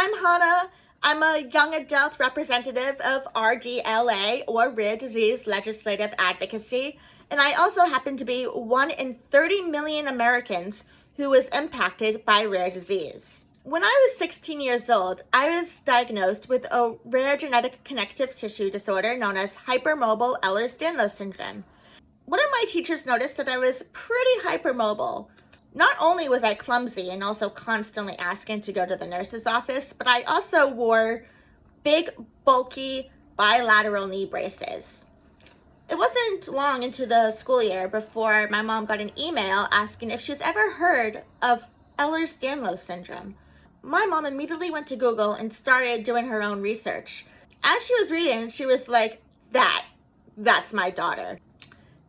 I'm Hannah. I'm a young adult representative of RDLA, or Rare Disease Legislative Advocacy, and I also happen to be 1 in 30 million Americans who is impacted by rare disease. When I was 16 years old, I was diagnosed with a rare genetic connective tissue disorder known as hypermobile Ehlers-Danlos syndrome. One of my teachers noticed that I was pretty hypermobile. Not only was I clumsy and also constantly asking to go to the nurse's office, but I also wore big, bulky, bilateral knee braces. It wasn't long into the school year before my mom got an email asking if she's ever heard of Ehlers-Danlos syndrome. My mom immediately went to Google and started doing her own research. As she was reading, she was like, that's my daughter.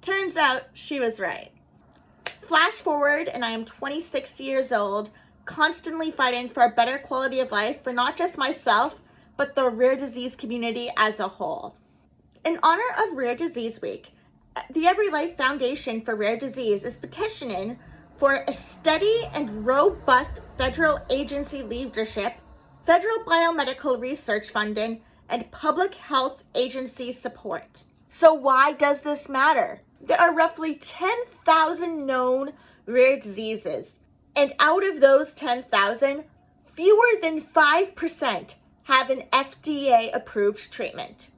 Turns out she was right. Flash forward, and I am 26 years old, constantly fighting for a better quality of life for not just myself, but the rare disease community as a whole. In honor of Rare Disease Week, the Every Life Foundation for Rare Disease is petitioning for a steady and robust federal agency leadership, federal biomedical research funding, and public health agency support. So why does this matter? There are roughly 10,000 known rare diseases, and out of those 10,000, fewer than 5% have an FDA-approved treatment.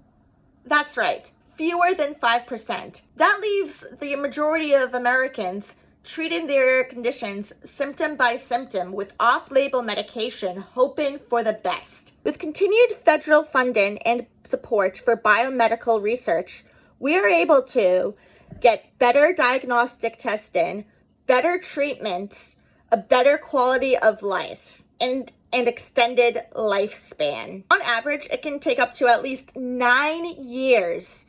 That's right, fewer than 5%. That leaves the majority of Americans treating their conditions symptom by symptom with off-label medication, hoping for the best. With continued federal funding and support for biomedical research, we are able to get better diagnostic testing, better treatments, a better quality of life, and extended lifespan. On average, it can take up to at least 9 years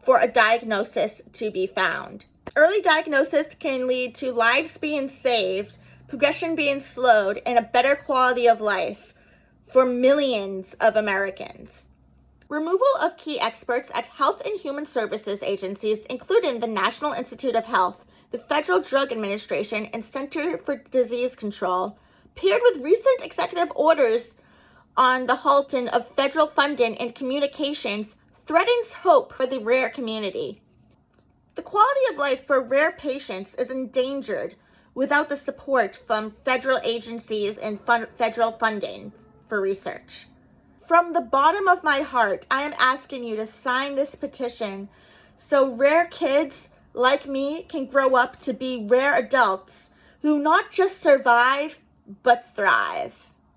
for a diagnosis to be found. Early diagnosis can lead to lives being saved, progression being slowed, and a better quality of life for millions of Americans. Removal of key experts at health and human services agencies, including the National Institute of Health, the Federal Drug Administration, and Center for Disease Control, paired with recent executive orders on the halting of federal funding and communications, threatens hope for the rare community. The quality of life for rare patients is endangered without the support from federal agencies and federal funding for research. From the bottom of my heart, I am asking you to sign this petition so rare kids like me can grow up to be rare adults who not just survive, but thrive.